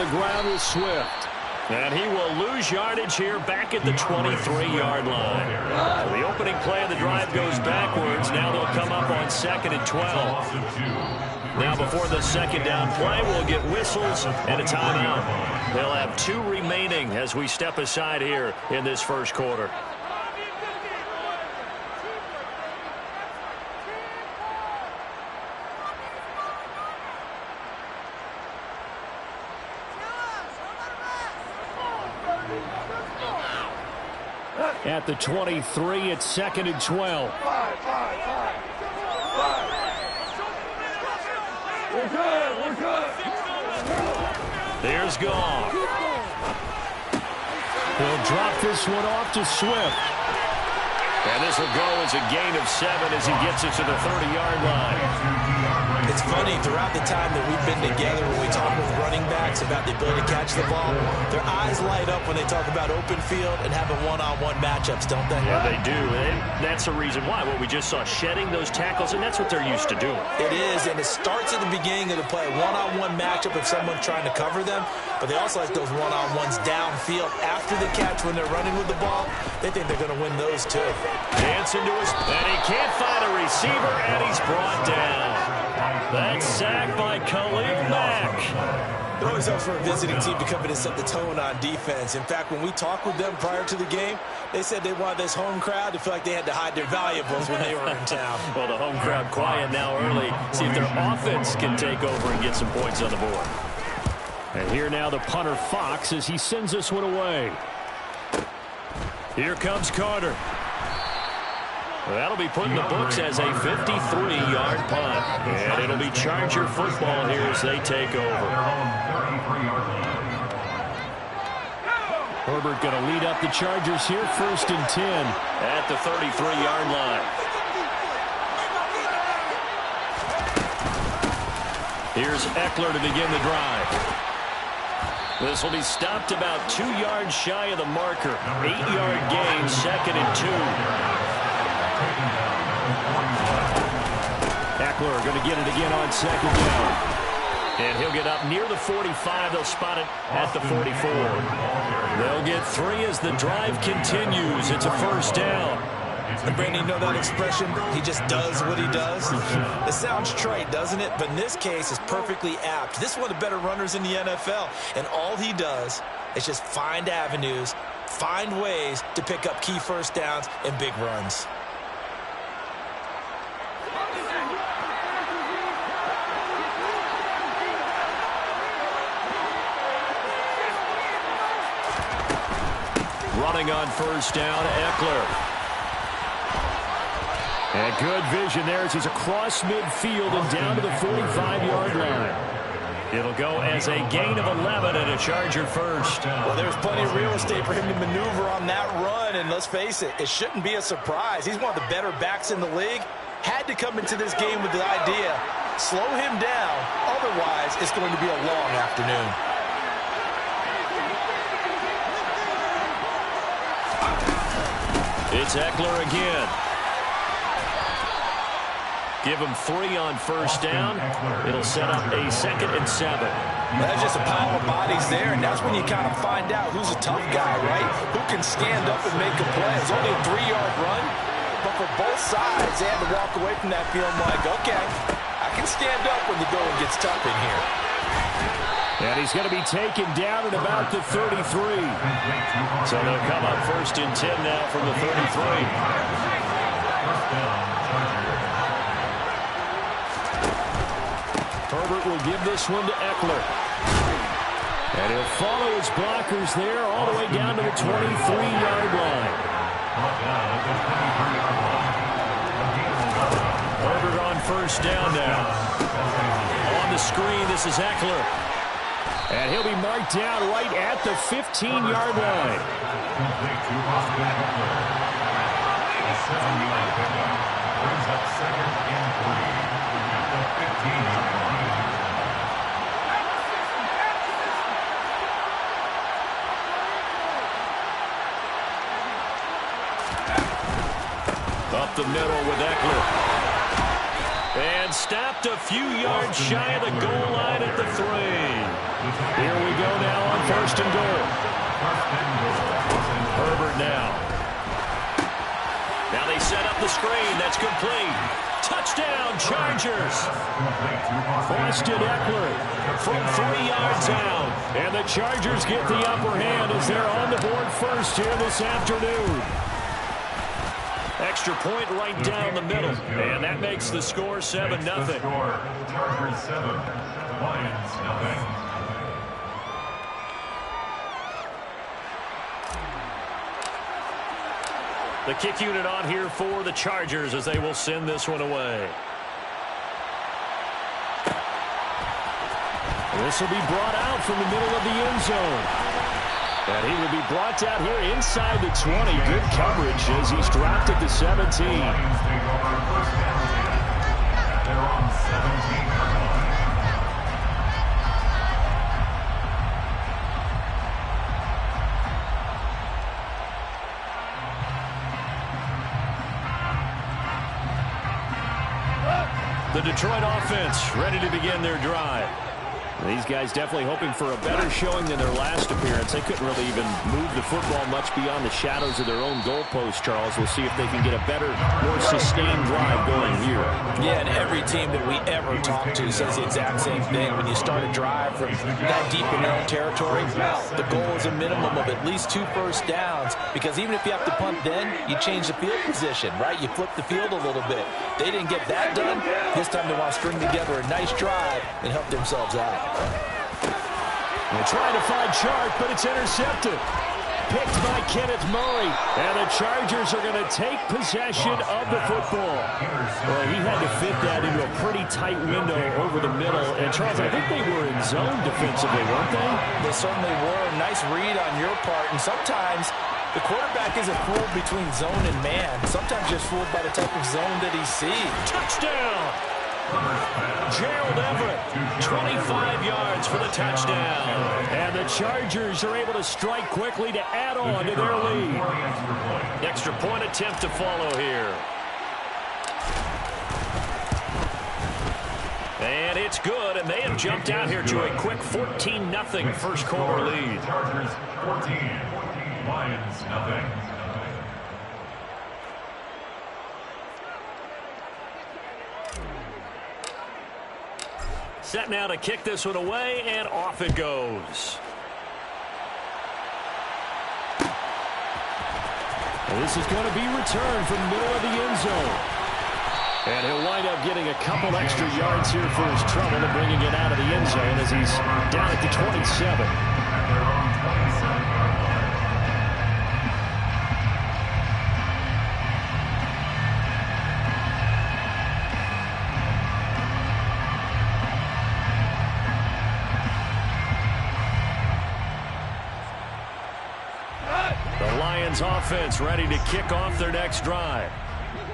ground with Swift. And he will lose yardage here back at the 23-yard line. So the opening play of the drive goes backwards. Now they'll come up on 2nd and 12. Now before the second down play, we'll get whistles and a timeout. They'll have 2 remaining as we step aside here in this first quarter. At the 23, it's 2nd and 12. We're good. There's Goff. He'll drop this one off to Swift. And this will go as a gain of 7 as he gets it to the 30-yard line. It's funny, throughout the time that we've been together, when we talk with running backs about the ability to catch the ball, their eyes light up when they talk about open field and having one-on-one matchups, don't they? Yeah, they do. And that's the reason why. What we just saw, shedding those tackles, and that's what they're used to doing. It is, and it starts at the beginning of the play. One-on-one matchup if someone's trying to cover them, but they also like those one-on-ones downfield after the catch when they're running with the ball. They think they're going to win those, too. Jansen to his, and he can't find a receiver, and he's brought down. That's sacked by Khalil Mack. It always helps for a visiting team to come in and set the tone on defense. In fact, when we talked with them prior to the game, they said they wanted this home crowd to feel like they had to hide their valuables when they were in town. Well, the home crowd quiet now early. See if their offense can take over and get some points on the board. And here now the punter Fox as he sends this one away. Here comes Carter. That'll be put in the books as a 53-yard punt. And it'll be Charger football here as they take over. Herbert going to lead up the Chargers here, 1st and 10 at the 33-yard line. Here's Eckler to begin the drive. This will be stopped about 2 yards shy of the marker. 8-yard gain, 2nd and 2. Eckler going to get it again on 2nd down. And he'll get up near the 45. They'll spot it at the 44. They'll get 3 as the drive continues. It's a 1st down. And Brandon, you know that expression? He just does what he does. It sounds trite, doesn't it? But in this case, it's perfectly apt. This is one of the better runners in the NFL. And all he does is just find avenues, find ways to pick up key 1st downs and big runs. Running on 1st down, Eckler. And good vision there as he's across midfield and down to the 45-yard line. It'll go as a gain of 11 and a Charger 1st. Well, there's plenty of real estate for him to maneuver on that run, and let's face it, it shouldn't be a surprise. He's one of the better backs in the league. Had to come into this game with the idea, slow him down, otherwise it's going to be a long afternoon. It's Eckler again. Give him 3 on 1st down. It'll set up a 2nd and 7. That's just a pile of bodies there, and that's when you kind of find out who's a tough guy, right? Who can stand up and make a play. It's only a 3-yard run, but for both sides, they had to walk away from that feeling like, okay, I can stand up when the going gets tough in here. And he's going to be taken down at about the 33. So they'll come up 1st and 10 now from the 33. Herbert will give this one to Eckler. And he'll follow his blockers there all the way down to the 23-yard line. Herbert on 1st down now. On the screen, this is Eckler. And he'll be marked down right at the 15-yard line. Brings up 2nd and 3 at the 15-yard line. Up the middle with Eckler. And stopped a few yards shy of the goal line at the 3. Here we go now on 1st and goal. Herbert now. Now they set up the screen. That's complete. Touchdown, Chargers. Austin Eckler from 3 yards out. And the Chargers get the upper hand as they're on the board first here this afternoon. Extra point right down the middle. And that makes the score 7-0. Chargers 7, Lions 0. The kick unit on here for the Chargers as they will send this one away. This will be brought out from the middle of the end zone. And he will be brought out here inside the 20. Good coverage as he's dropped at the 17. They're on 17. The Detroit offense ready to begin their drive. These guys definitely hoping for a better showing than their last appearance. They couldn't really even move the football much beyond the shadows of their own goalpost, Charles. We'll see if they can get a better, more sustained drive going here. Yeah, and every team that we ever talk to says the exact same thing. When you start a drive from that deep in your own territory, the goal is a minimum of at least 2 first downs, because even if you have to punt then, you change the field position, right? You flip the field a little bit. They didn't get that done. This time they want to string together a nice drive and help themselves out. They're trying to find Chark, but it's intercepted. Picked by Kenneth Murray. And the Chargers are going to take possession of the football. Well, he had to fit that into a pretty tight window over the middle. And, Charles, I think they were in zone defensively, weren't they? They certainly were. Nice read on your part. And sometimes the quarterback isn't fooled between zone and man. Sometimes just fooled by the type of zone that he sees. Touchdown! Gerald Everett, 25 yards for the touchdown. And the Chargers are able to strike quickly to add on to their lead. Extra point attempt to follow here. And it's good, and they have jumped out here to a quick 14-0 first quarter lead. Chargers 14, Lions 0. Set now to kick this one away, and off it goes. And this is going to be returned from the middle of the end zone. And he'll wind up getting a couple extra yards here for his trouble and bringing it out of the end zone as he's down at the 27. Offense ready to kick off their next drive.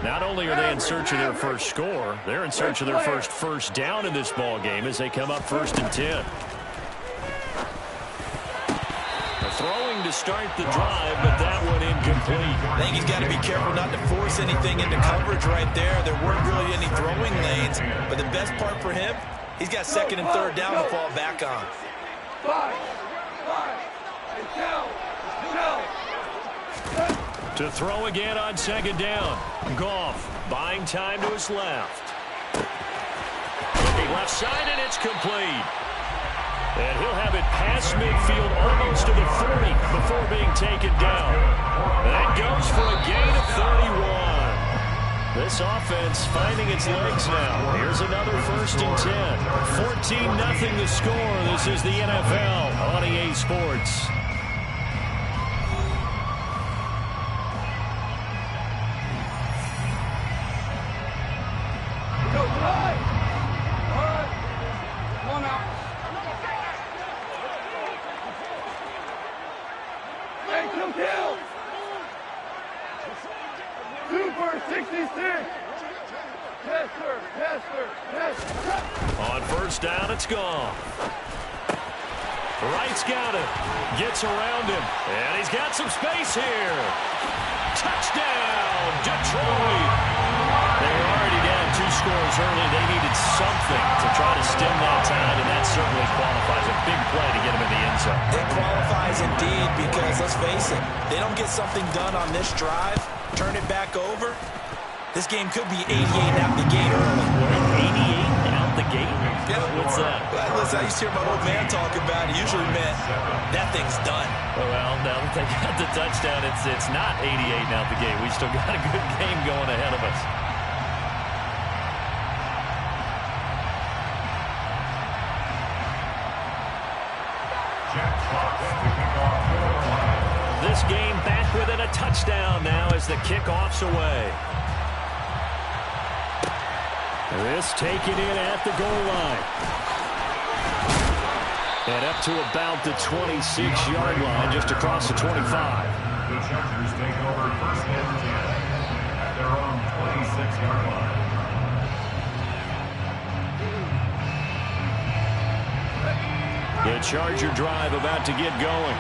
Not only are they in search of their first score, they're in search of their first down in this ball game as they come up 1st and 10. They're throwing to start the drive, but that one incomplete. I think he's got to be careful not to force anything into coverage right there. There weren't really any throwing lanes, but the best part for him, he's got 2nd and 3rd down to fall back on. 5, 8 down. To throw again on 2nd down. Goff buying time to his left. Looking left side, and it's complete. And he'll have it past midfield almost to the 40 before being taken down. That goes for a gain of 31. This offense finding its legs now. Here's another 1st and 10. 14-0 the score. This is the NFL on EA Sports. On 1st down, it's gone. Wright's got it. Gets around him. And he's got some space here. Touchdown, Detroit. They were already down 2 scores early. They needed something to try to stem that tide, and that certainly qualifies. A big play to get them in the end zone. It qualifies indeed because, let's face it, they don't get something done on this drive, turn it back over, this game could be 88 out the gate early. 88 out the gate? Yeah. What's that? Well, listen, I used to hear my old man talk about it. Usually meant that thing's done. Well, now that they got the touchdown, it's not 88 out the gate. We still got a good game going ahead of us. This game back within a touchdown now as the kickoff's away. This taken in at the goal line. And up to about the 26-yard line, just across the 25. The Chargers take over first and 10 at their own 26-yard line. The Charger drive about to get going.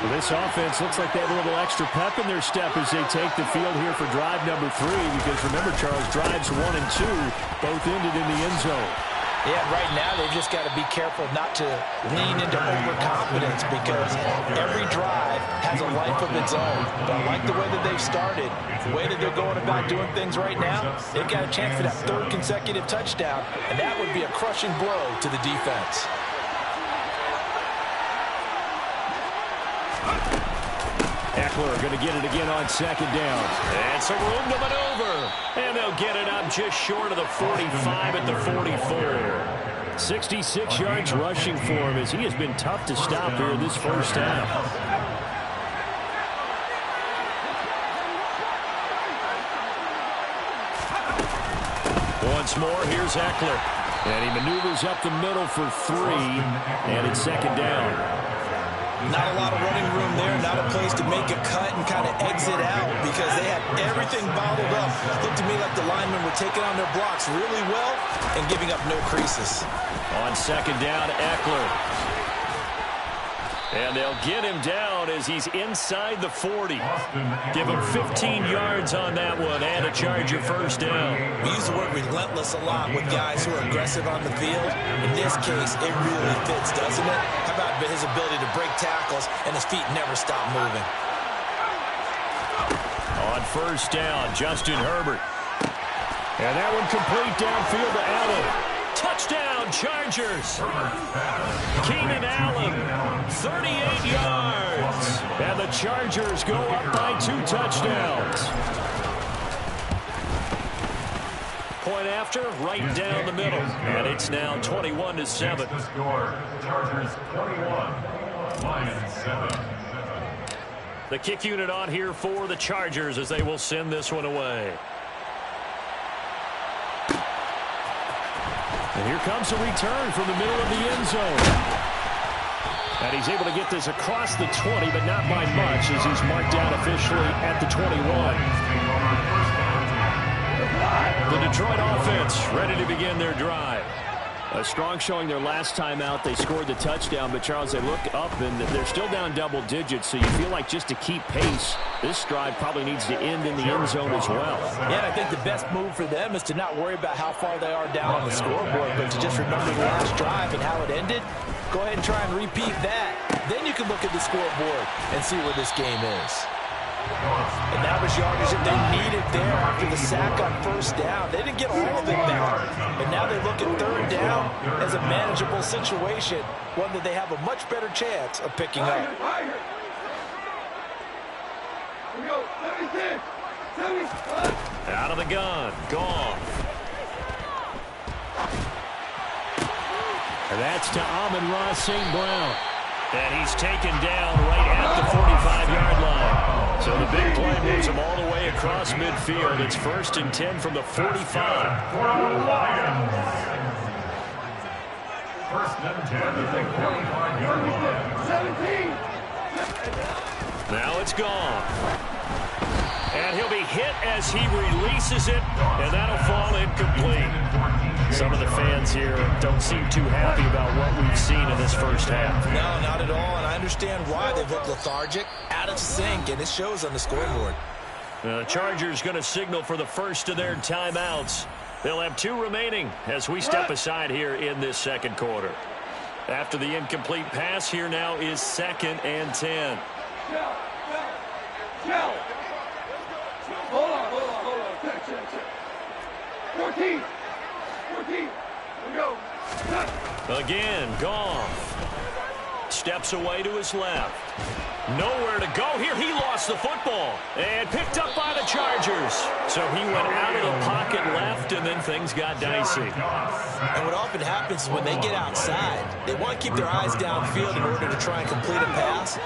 Well, this offense looks like they have a little extra pep in their step as they take the field here for drive number 3. Because remember, Charles, drives 1 and 2 both ended in the end zone. Yeah, right now they've just got to be careful not to lean into overconfidence because every drive has a life of its own. But I like the way that they've started, the way that they're going about doing things right now. They've got a chance for that 3rd consecutive touchdown, and that would be a crushing blow to the defense. Eckler going to get it again on 2nd down. And some room to maneuver. And they'll get it up just short of the 45 at the 44. 66 yards rushing for him as he has been tough to stop here this first half. Once more, here's Eckler. And he maneuvers up the middle for 3. And it's 2nd down. Not a lot of running room there, not a place to make a cut and kind of exit out because they had everything bottled up. Looked to me like the linemen were taking on their blocks really well and giving up no creases. On 2nd down, Eckler. And they'll get him down as he's inside the 40. Give him 15 yards on that one and a Charger first down. We use the word relentless a lot with guys who are aggressive on the field. In this case, it really fits, doesn't it? How about his ability to break tackles and his feet never stop moving? On first down, Justin Herbert. And that one complete downfield to Allen. Touchdown, Chargers. Keenan Allen, 38 yards. And the Chargers go up by 2 touchdowns. Point after, right down the middle. And it's now 21-7. The score, Chargers 21, Lions 7. The kick unit on here for the Chargers as they will send this one away. And here comes a return from the middle of the end zone. And he's able to get this across the 20, but not by much as he's marked down officially at the 21. The Detroit offense ready to begin their drive. A strong showing their last time out. They scored the touchdown, but Charles, they look up and they're still down double digits, so you feel like just to keep pace, this drive probably needs to end in the end zone as well. Yeah, and I think the best move for them is to not worry about how far they are down on the scoreboard, but to just remember the last drive and how it ended. Go ahead and try and repeat that. Then you can look at the scoreboard and see where this game is. And that was yardage that they needed there after the sack on first down. They didn't get all of it back. And now they look at 3rd down as a manageable situation, one that they have a much better chance of picking up. Here we go. 70. Out of the gun. Goff. And that's to Amon-Ra St. Brown. And he's taken down right at the 45-yard line. So the big play moves him all the way across midfield. It's 1st and 10 from the 45. For the Lions. 1st and 10 at the 45-yard line. 17. Now it's gone. And he'll be hit as he releases it, and that'll fall incomplete. Some of the fans here don't seem too happy about what we've seen in this first half. No, not at all, and I understand why they've looked lethargic, out of sync, and it shows on the scoreboard. The Chargers going to signal for the first of their timeouts. They'll have 2 remaining as we step aside here in this second quarter. After the incomplete pass, here now is 2nd and 10. Hold on. Check. 14. Here we go. Again, Goff steps away to his left. Nowhere to go here. He lost the football and picked up by the Chargers. So he went out of the pocket left, and then things got dicey. And what often happens is when they get outside, they want to keep their eyes downfield in order to try and complete a pass.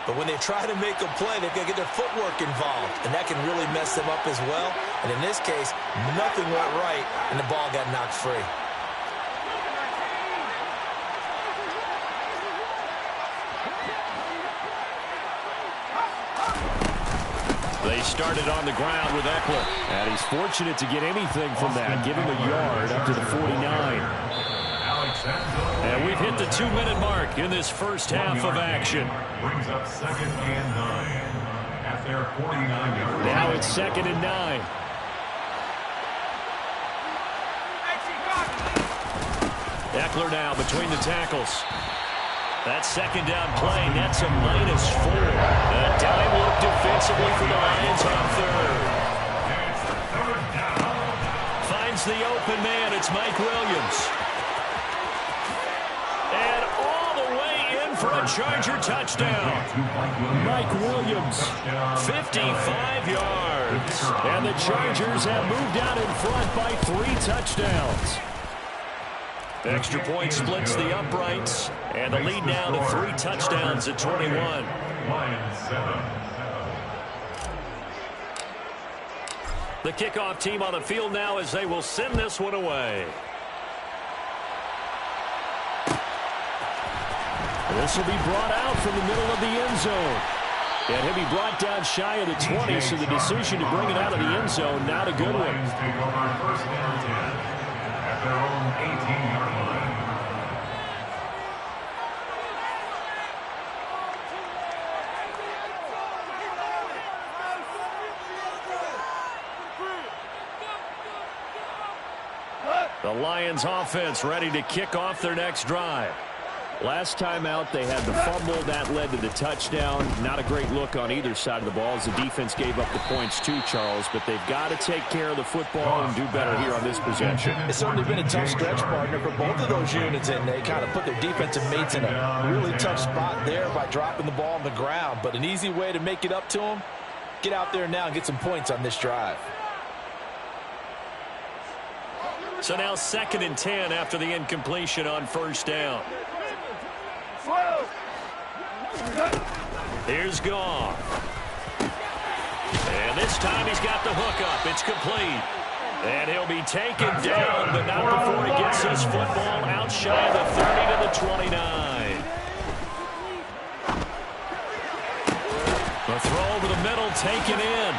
But when they try to make a play, they've got to get their footwork involved, and that can really mess them up as well. And in this case, nothing went right, and the ball got knocked free. They started on the ground with Eckler. And he's fortunate to get anything from that. Give him a yard up to the 49. And we've hit the 2-minute mark in this first half of action. Brings up 2nd and 9 at their 49-yard line. Now it's 2nd and 9. Eckler now between the tackles. That second down play nets a -4. A dime look defensively for the Lions on 3rd. Finds the open man. It's Mike Williams. And all the way in for a Charger touchdown. Mike Williams. 55 yards. And the Chargers have moved out in front by 3 touchdowns. Extra point splits the uprights, and the lead now to 3 touchdowns at 21. Lions 7. The kickoff team on the field now as they will send this one away. This will be brought out from the middle of the end zone. And he'll be brought down shy of the 20, so the decision to bring it out of the end zone, not a good one. Lions take over 1st and 10 at their own 18-yard line. The Lions offense ready to kick off their next drive. Last time out, they had the fumble. That led to the touchdown. Not a great look on either side of the ball as the defense gave up the points too, Charles. But they've got to take care of the football and do better here on this possession. It's certainly been a tough stretch, partner, for both of those units, and they kind of put their defensive mates in a really tough spot there by dropping the ball on the ground. But an easy way to make it up to them, get out there now and get some points on this drive. So now 2nd and 10 after the incompletion on 1st down. Here's Goff. And this time he's got the hook up. It's complete. And he'll be taken down, but not before he gets his football out shy of the 30 to the 29. The throw over the middle taken in.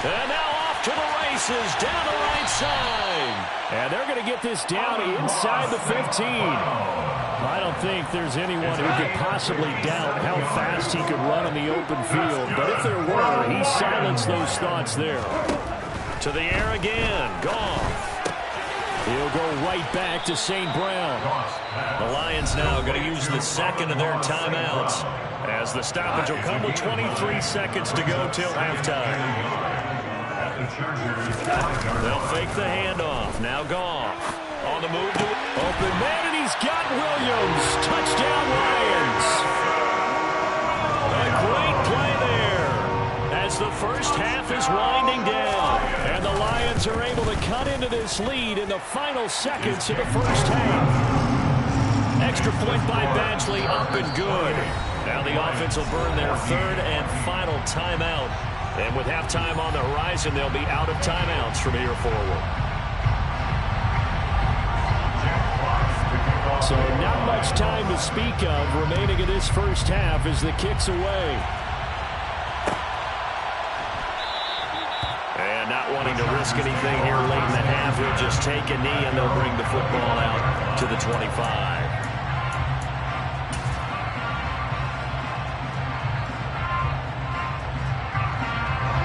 And now off to the races down the right side. And they're going to get this down inside the 15. I don't think there's anyone who could possibly doubt how fast he could run on the open field. But if there were, he silenced those thoughts there. To the air again. Goff. He'll go right back to St. Brown. The Lions now going to use the second of their timeouts as the stoppage will come with 23 seconds to go till halftime. They'll fake the handoff. Now Goff on the move to open man, and he's got Williams. Touchdown, Lions. A great play there as the first half is winding down. And the Lions are able to cut into this lead in the final seconds of the first half. Extra point by Badgley up and good. Now the offense will burn their 3rd and final timeout. And with halftime on the horizon, they'll be out of timeouts from here forward. So not much time to speak of remaining in this first half as the kick's away. And not wanting to risk anything here late in the half, he'll just take a knee and they'll bring the football out to the 25.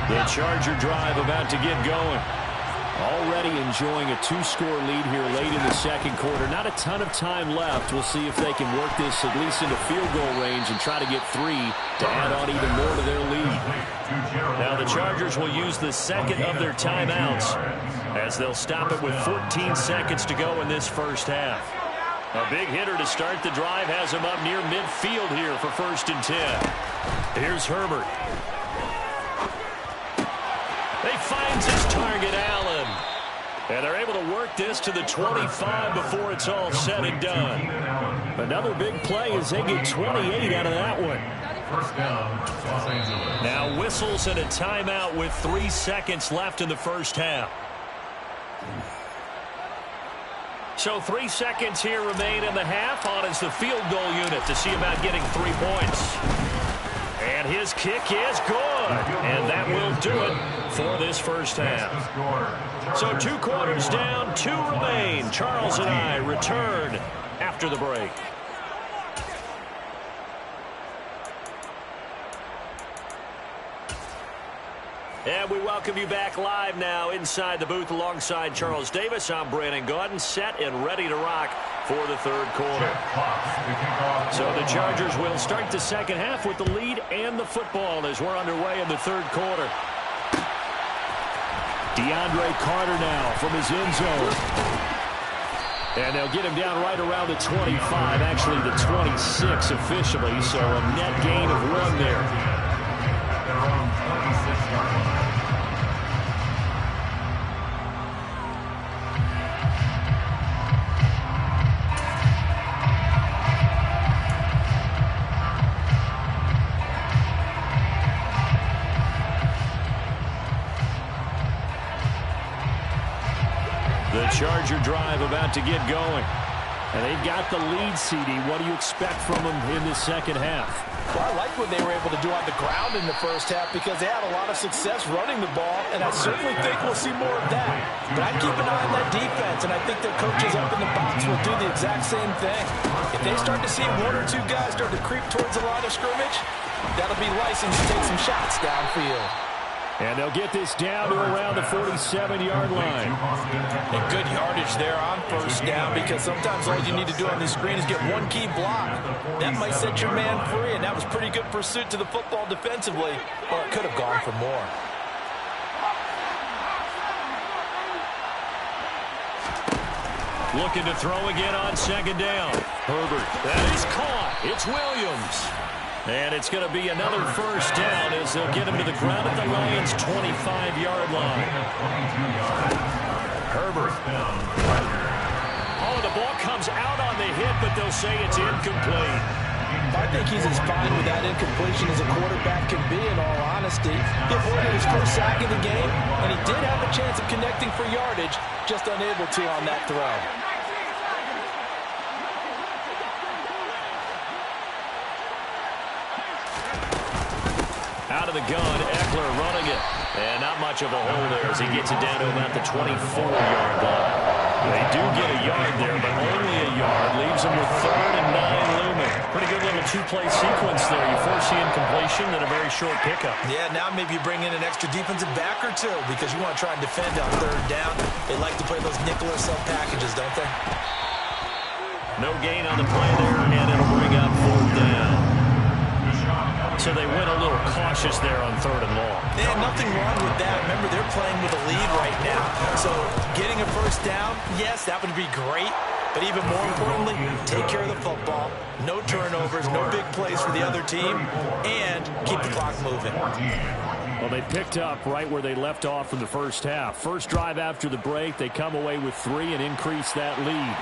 The Charger drive about to get going. Already enjoying a two-score lead here late in the second quarter. Not a ton of time left. We'll see if they can work this at least into field goal range and try to get 3 to add on even more to their lead. Now the Chargers will use the second of their timeouts as they'll stop it with 14 seconds to go in this first half. A big hitter to start the drive has him up near midfield here for 1st and 10. Here's Herbert. He finds his target, Allen. And they're able to work this to the 25 before it's all said and done. Another big play as they get 28 out of that one. First down, Los Angeles. Now whistles and a timeout with 3 seconds left in the first half. So 3 seconds here remain in the half. On is the field goal unit to see about getting 3 points. And his kick is good. And that will do it for this first half. So 2 quarters down, 2 remain. Charles and I return after the break. And we welcome you back live now inside the booth alongside Charles Davis. I'm Brandon Gaudin, set and ready to rock for the third quarter. So the Chargers will start the second half with the lead and the football as we're underway in the third quarter. DeAndre Carter now from his end zone. And they'll get him down right around the 25, actually the 26 officially, so a net gain of 1 there. The Charger drive about to get going. And they've got the lead, CD. What do you expect from them in the second half? Well, I like what they were able to do on the ground in the first half because they had a lot of success running the ball, and I certainly think we'll see more of that. But I'd keep an eye on that defense, and I think their coaches up in the box will do the exact same thing. If they start to see 1 or 2 guys start to creep towards the line of scrimmage, that'll be license to take some shots downfield. And they'll get this down to around the 47-yard line. And good yardage there on first down because sometimes all you need to do on this screen is get 1 key block. That might set your man free, and that was pretty good pursuit to the football defensively, or it could have gone for more. Looking to throw again on second down. Herbert. That is caught. It's Williams. And it's going to be another first down as they'll get him to the ground at the Lions' 25-yard line. Herbert. Oh, the ball comes out on the hit, but they'll say it's incomplete. I think he's as fine with that incompletion as a quarterback can be, in all honesty. He avoided his first sack of the game, and he did have a chance of connecting for yardage, just unable to on that throw. Out of the gun, Eckler running it. And not much of a hole there as he gets it down to about the 24-yard line. They do get a yard there, but only a yard. Leaves them with 3rd and 9 looming. Pretty good little 2-play sequence there. You force the incompletion, then a very short pickup. Yeah, now maybe you bring in an extra defensive back or 2 because you want to try and defend on 3rd down. They like to play those nickel or sub packages, don't they? No gain on the play there, and it'll bring up 4th down. So they went a little cautious there on 3rd and long. Yeah, nothing wrong with that. Remember, they're playing with a lead right now. So getting a first down, yes, that would be great. But even more importantly, take care of the football. No turnovers, no big plays for the other team, and keep the clock moving. Well, they picked up right where they left off in the first half. First drive after the break, they come away with 3 and increase that lead.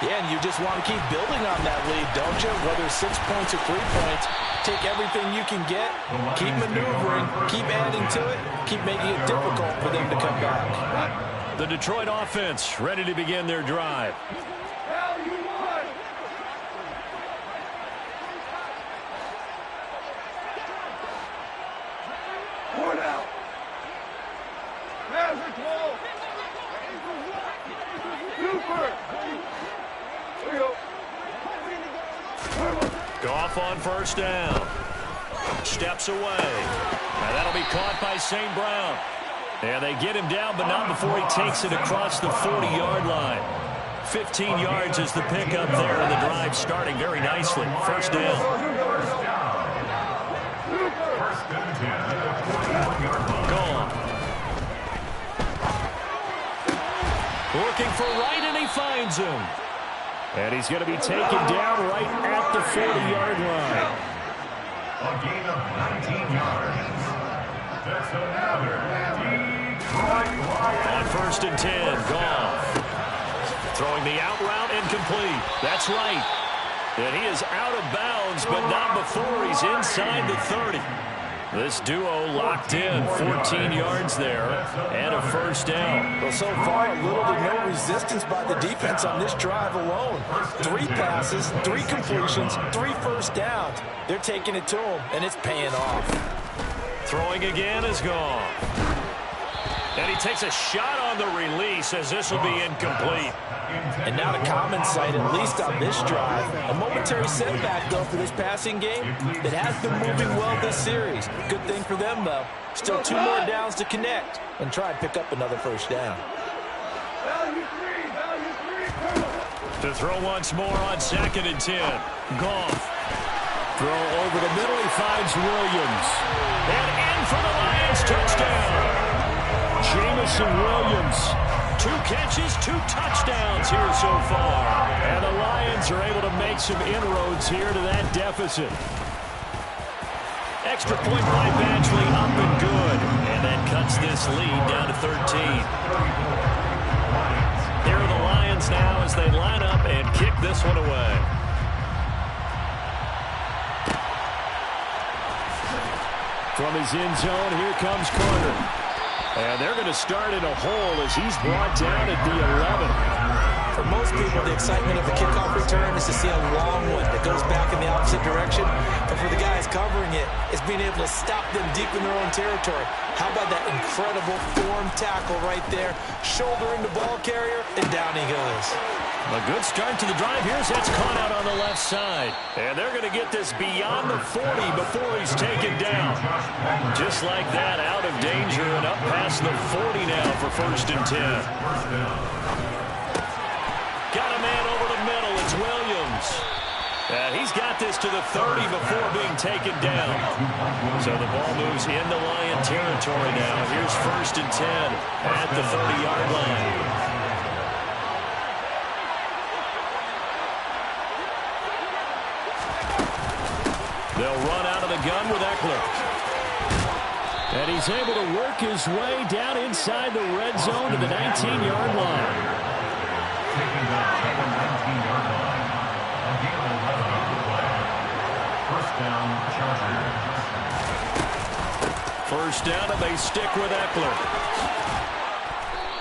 Yeah, and you just want to keep building on that lead, don't you? Whether it's 6 points or 3 points, take everything you can get, keep maneuvering, keep adding to it, keep making it difficult for them to come back. The Detroit offense ready to begin their drive. Goff on first down. Steps away. And that'll be caught by St. Brown. And they get him down, but not before he takes it across the 40-yard line. 15 yards is the pickup there, and the drive starting very nicely. First down. Gone. Looking for Wright, and he finds him. And he's going to be taken down right at the 40-yard line. A gain of 19 yards. That's another Detroit Lions. On first and 10, Goff. Throwing the out route, incomplete. That's right. And he is out of bounds, but not before he's inside the 30. This duo locked in, 14 yards there, and a first down. Well, so far, little to no resistance by the defense on this drive alone. 3 passes, 3 completions, 3 first downs. They're taking it to him, and it's paying off. Throwing again is gone. And he takes a shot on the release as this will be incomplete. And now the common sight, at least on this drive. A momentary setback, though, for this passing game. It has been moving well this series. Good thing for them, though. Still 2 more downs to connect and try and pick up another first down. To throw once more on second and 10. Goff. Throw over the middle. He finds Williams. And in for the Lions touchdown. Jamison Williams. 2 catches, 2 touchdowns here so far. And the Lions are able to make some inroads here to that deficit. Extra point by Badgley, up and good. And that cuts this lead down to 13. Here are the Lions now as they line up and kick this one away. From his end zone, here comes Carter. And they're going to start in a hole as he's brought down at the 11. For most people, the excitement of the kickoff return is to see a long one that goes back in the opposite direction. But for the guys covering it, it's being able to stop them deep in their own territory. How about that incredible form tackle right there? Shouldering the ball carrier, and down he goes. A good start to the drive. Here's that's caught out on the left side. And they're going to get this beyond the 40 before he's taken down. Just like that, out of danger and up past the 40 now for first and 10. Got a man over the middle. It's Williams. And he's got this to the 30 before being taken down. So the ball moves into Lion territory now. Here's first and 10 at the 30-yard line. They'll run out of the gun with Eckler. And he's able to work his way down inside the red zone to the 19-yard line. Taking down at the 19-yard line. A gain of 11 on the play. First down, Chargers. First down, and they stick with Eckler.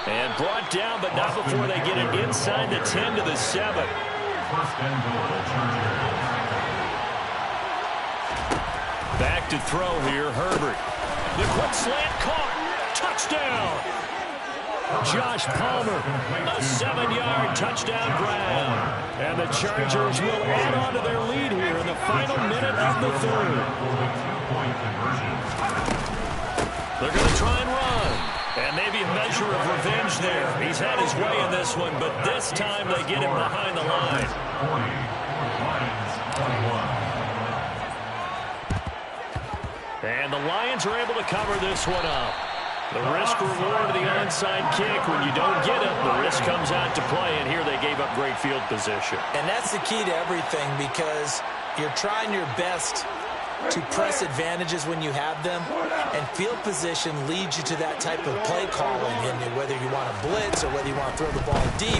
And brought down, but not before they get it inside the 10 to the 7. First and goal, Chargers. Back to throw here, Herbert. The quick slant caught. Touchdown. Josh Palmer. A 7-yard touchdown grab. And the Chargers will add on to their lead here in the final minute of the third. They're going to try and run. And maybe a measure of revenge there. He's had his way in this one, but this time they get him behind the line. 21. And the Lions are able to cover this one up. The risk-reward of the onside kick. When you don't get it, the risk comes out to play, and here they gave up great field position. And that's the key to everything, because you're trying your best to press advantages when you have them, and field position leads you to that type of play calling, and whether you want to blitz or whether you want to throw the ball deep,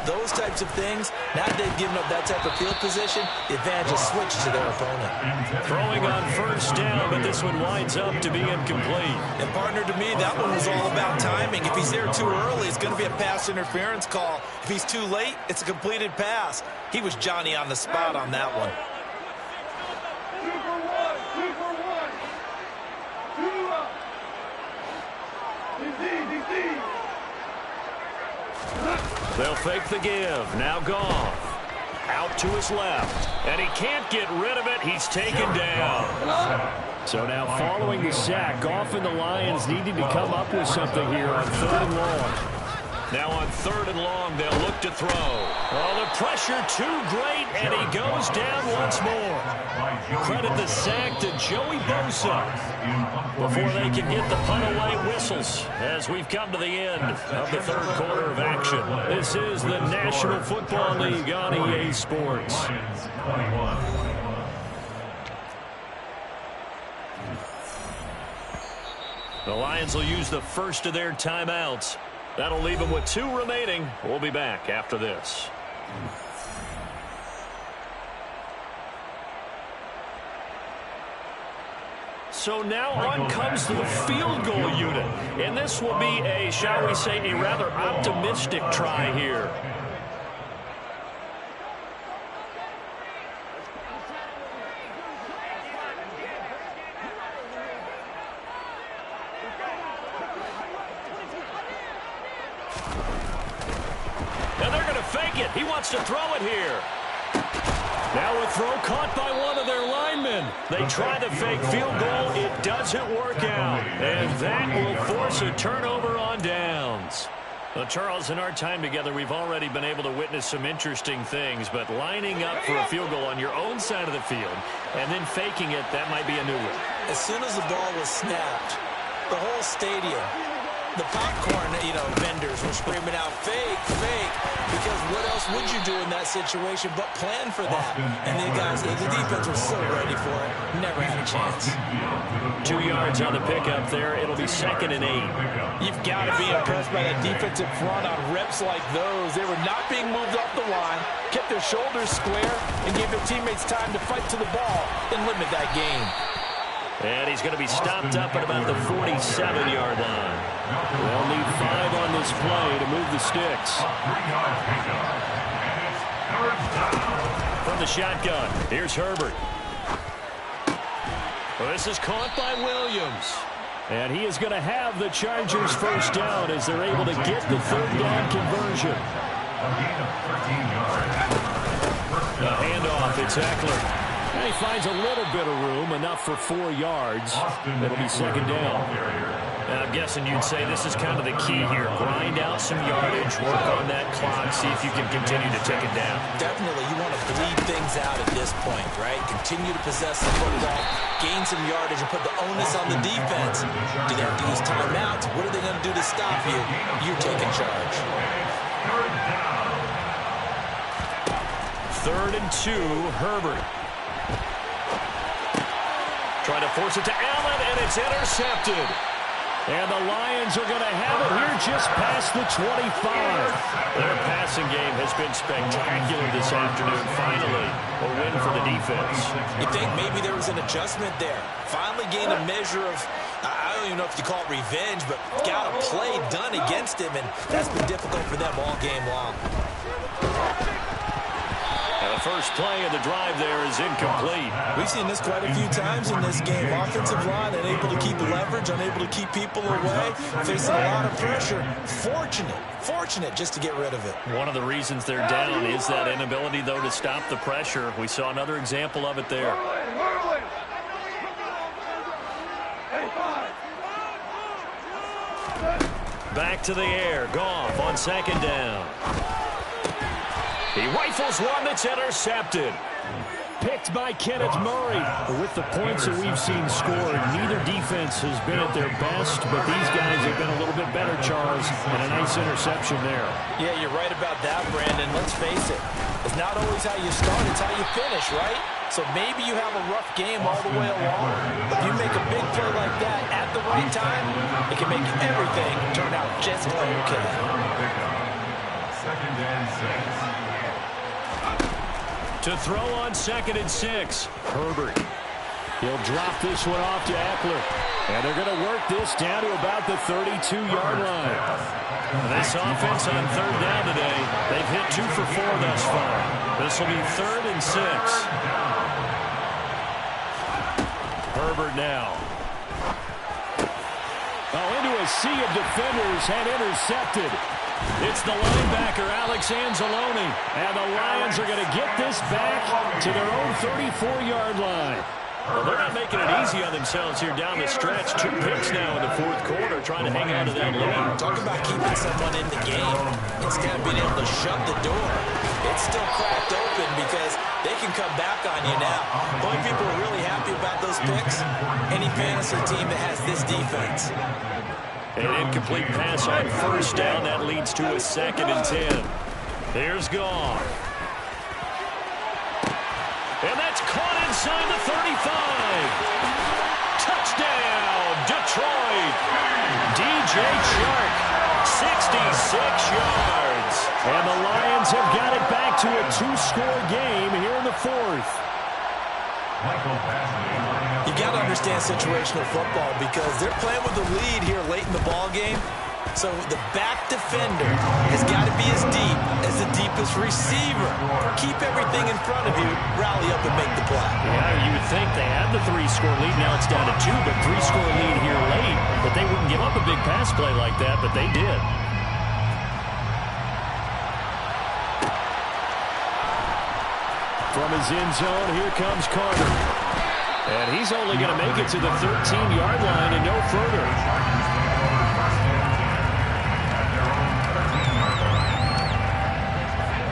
those types of things. Now that they've given up that type of field position, the advantage is switched to their opponent. Throwing on first down, but this one winds up to be incomplete. And partner, to me, that one was all about timing. If he's there too early, it's going to be a pass interference call. If he's too late, it's a completed pass. He was Johnny on the spot on that one. They'll fake the give. Now Goff. Out to his left. And he can't get rid of it. He's taken down. So now following the sack, Goff and the Lions needing to come up with something here on 3rd and long. Now on 3rd and long, they'll look to throw. Oh, the pressure too great, and he goes down once more. Credit the sack to Joey Bosa before they can get the punt away whistles as we've come to the end of the 3rd quarter of action. This is the National Football League on EA Sports. The Lions will use the first of their timeouts. That'll leave them with 2 remaining. We'll be back after this. So now on comes the field goal unit. And this will be a, shall we say, a rather optimistic try here. He wants to throw it here. Now a throw caught by one of their linemen. They try the fake field goal. It doesn't work out. And that will force a turnover on downs. Well, Charles, in our time together, we've already been able to witness some interesting things. But lining up for a field goal on your own side of the field and then faking it, that might be a new one. As soon as the ball was snapped, the whole stadium, the popcorn, vendors were screaming out, fake, fake, because what else would you do in that situation but plan for that? And the defense was so ready for it, never had a chance. 2 yards on the pickup there. It'll be 2nd and 8. You've got to be impressed by that defensive front on reps like those. They were not being moved off the line, kept their shoulders square, and gave their teammates time to fight to the ball and limit that game. And he's going to be stopped up at about the 47-yard line. They'll need 5 on this play to move the sticks. From the shotgun, here's Herbert. Well, this is caught by Williams. And he is going to have the Chargers first down as they're able to get the 3rd down conversion. The handoff, it's Eckler. And he finds a little bit of room, enough for 4 yards. It'll be 2nd down. And I'm guessing you'd say this is kind of the key here. Grind out some yardage, work on that clock, see if you can continue to take it down. Definitely, you want to bleed things out at this point, right? Continue to possess the football, gain some yardage, and put the onus on the defense. Do they have to use timeouts? What are they going to do to stop you? You're taking charge. 3rd and 2, Herbert. Trying to force it to Allen, and it's intercepted. And the Lions are going to have it here just past the 25. Their passing game has been spectacular this afternoon. Finally, a win for the defense. You think maybe there was an adjustment there. Finally gained a measure of, I don't even know if you call it revenge, but got a play done against him, and that's been difficult for them all game long. The first play of the drive there is incomplete. We've seen this quite a few times in this game. Offensive line unable to keep leverage, unable to keep people away, facing a lot of pressure. Fortunate just to get rid of it. One of the reasons they're down is that inability, though, to stop the pressure. We saw another example of it there. Back to the air. Goff on 2nd down. He rifles one that's intercepted. Picked by Kenneth Murray. With the points that we've seen scored, neither defense has been at their best, but these guys have been a little bit better, Charles, and a nice interception there. Yeah, you're right about that, Brandon. Let's face it. It's not always how you start, it's how you finish, right? So maybe you have a rough game all the way along. If you make a big play like that at the right time, it can make everything turn out just okay. 2nd and 6. To throw on 2nd and 6. Herbert. He'll drop this one off to Eckler. And they're going to work this down to about the 32-yard line. This offense on 3rd down today, they've hit 2 for 4 thus far. This will be 3rd and 6. Herbert now. Oh, into a sea of defenders and intercepted. It's the linebacker, Alex Anzalone. And the Lions are going to get this back to their own 34-yard line. Well, they're not making it easy on themselves here down the stretch. 2 picks now in the fourth quarter, trying to hang on to that lead. Talk about keeping someone in the game instead of being able to shut the door. It's still cracked open because they can come back on you now. The only people who are really happy about those picks, any fantasy team that has this defense. An incomplete pass on first down. That leads to a 2nd and 10. Here's Goff. And that's caught inside the 35. Touchdown, Detroit. DJ Chark, 66 yards. And the Lions have got it back to a 2-score game here in the 4th. You got to understand situational football because they're playing with the lead here late in the ball game. So the back defender has got to be as deep as the deepest receiver. Keep everything in front of you, rally up and make the play. Yeah, you would think they had the 3-score lead. Now it's down to 2, but 3-score lead here late. But they wouldn't give up a big pass play like that, but they did. From his end zone, here comes Carter. And he's only going to make it to the 13-yard line and no further.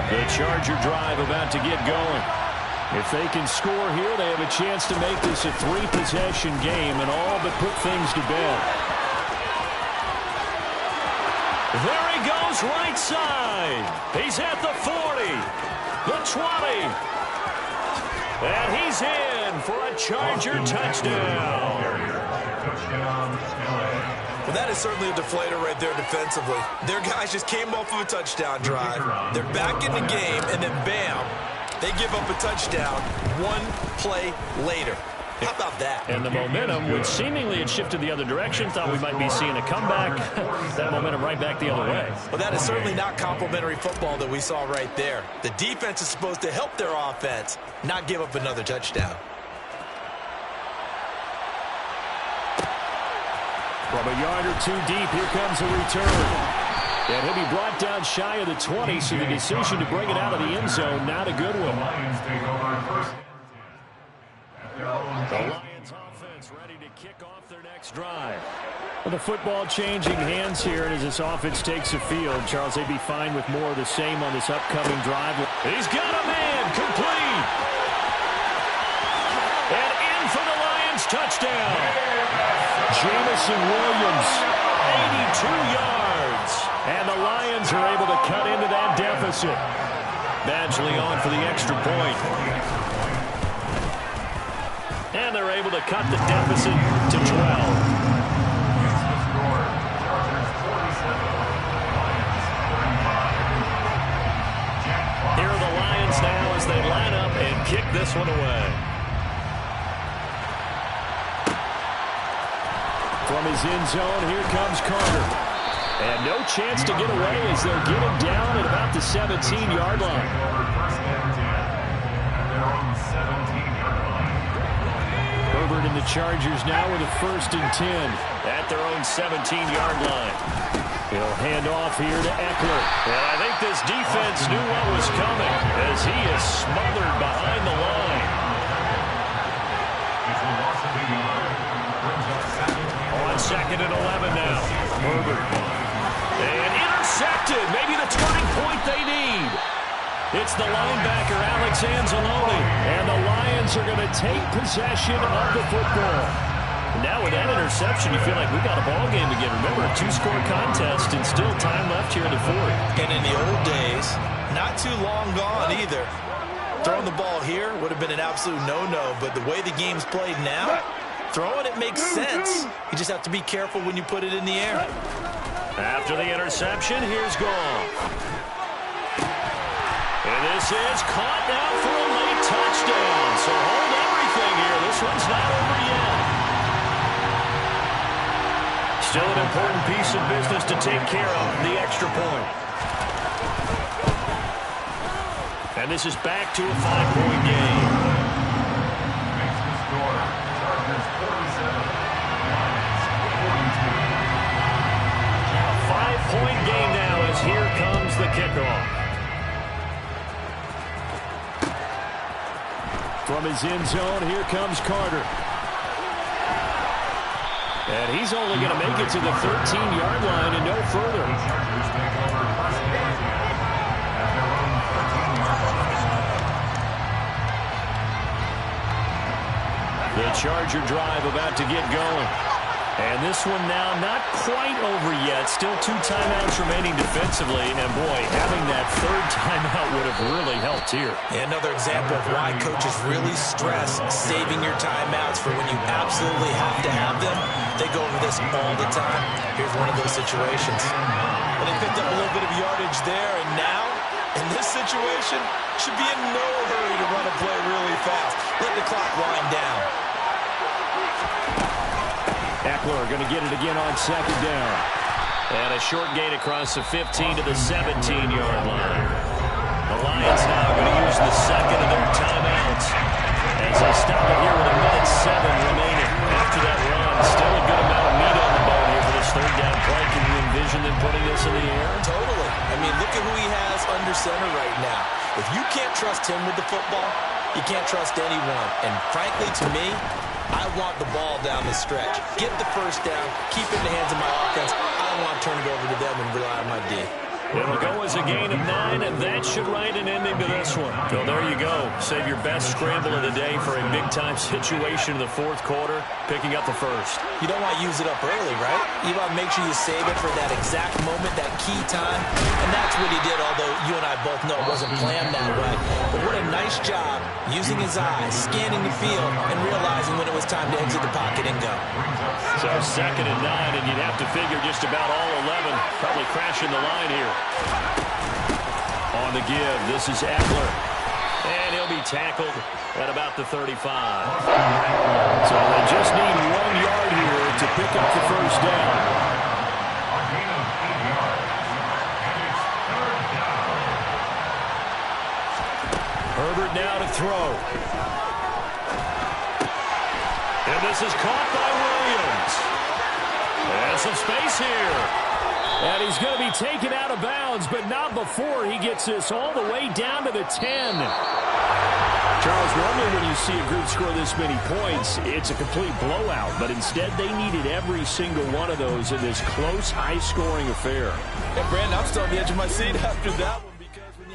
The Charger drive about to get going. If they can score here, they have a chance to make this a 3-possession game and all but put things to bed. There he goes, right side. He's at the 40, the 20. And he's in for a Charger touchdown. Well, that is certainly a deflator right there defensively. Their guys just came off of a touchdown drive. They're back in the game, and then bam, they give up a touchdown 1 play later. How about that? And the momentum, which seemingly had shifted the other direction, thought we might be seeing a comeback. That momentum right back the other way. Well, that is certainly not complimentary football that we saw right there. The defense is supposed to help their offense, not give up another touchdown. From a yard or 2 deep, here comes a return. And he'll be brought down shy of the 20, so the decision to bring it out of the end zone, not a good one. The Lions offense ready to kick off their next drive. Well, the football changing hands here, and as this offense takes the field, Charles, they'd be fine with more of the same on this upcoming drive. He's got a man, complete. And in for the Lions touchdown. Jameson Williams, 82 yards. and the Lions are able to cut into that deficit. Badgley on for the extra point. And they're able to cut the deficit to 12. Here are the Lions now as they line up and kick this one away. From his end zone, here comes Carter. And no chance to get away as they'll get him down at about the 17-yard line. Herbert and the Chargers now with a 1st and 10. At their own 17-yard line. He'll hand off here to Eckler. And I think this defense knew what was coming as he is smothered behind the line. On 2nd and 11 now. Herbert. And intercepted. Maybe the turning point they need. It's the linebacker, Alex Anzalone. And the Lions are going to take possession of the football. Now with that interception, you feel like we've got a ball game again. Remember, a 2-score contest and still time left here in the 4th. And in the old days, not too long gone either. Throwing the ball here would have been an absolute no-no, but the way the game's played now, throwing it makes sense. You just have to be careful when you put it in the air. After the interception, here's Goff. And this is caught now for a late touchdown. So hold everything here. This one's not over yet. Still an important piece of business to take care of, the extra point. And this is back to a 5-point game. Makes the score. Chargers 47. 5-point game now as here comes the kickoff. From his end zone, here comes Carter. And he's only going to make it to the 13-yard line and no further. The Charger drive about to get going. And this one now not quite over yet. Still 2 timeouts remaining defensively. And, boy, having that third timeout would have really helped here. And another example of why coaches really stress saving your timeouts for when you absolutely have to have them. They go over this all the time. Here's one of those situations. And they picked up a little bit of yardage there. And now, in this situation, should be in no hurry to run a play really fast. Let the clock wind down. Eckler going to get it again on second down. And a short gain across the 15 to the 17-yard line. The Lions now going to use the second of their timeouts as they stop it here with 1:07 remaining. After that run, still a good amount of meat on the bone here for this third down play. Can you envision them putting this in the air? Totally. I mean, look at who he has under center right now. If you can't trust him with the football, you can't trust anyone. And frankly, to me, I want the ball down the stretch. Get the first down, keep it in the hands of my offense. I don't want to turn it over to them and rely on my D. It'll go as a gain of 9, and that should write an ending to this one. So there you go. Save your best scramble of the day for a big-time situation in the fourth quarter, picking up the first. You don't want to use it up early, right? You want to make sure you save it for that exact moment, that key time. And that's what he did, although you and I both know it wasn't planned that way. But what a nice job using his eyes, scanning the field, and realizing when it was time to exit the pocket and go. So 2nd and 9, and you'd have to figure just about all 11 probably crashing the line here. On the give, this is Eckler. And he'll be tackled at about the 35. So they just need 1 yard here to pick up the first down. Herbert now to throw. And this is caught by Williams. And some space here. And he's going to be taken out of bounds, but not before he gets this all the way down to the 10. Charles, normally when you see a group score this many points, it's a complete blowout. But instead, they needed every single one of those in this close, high-scoring affair. And, Brandon, I'm still on the edge of my seat after that one.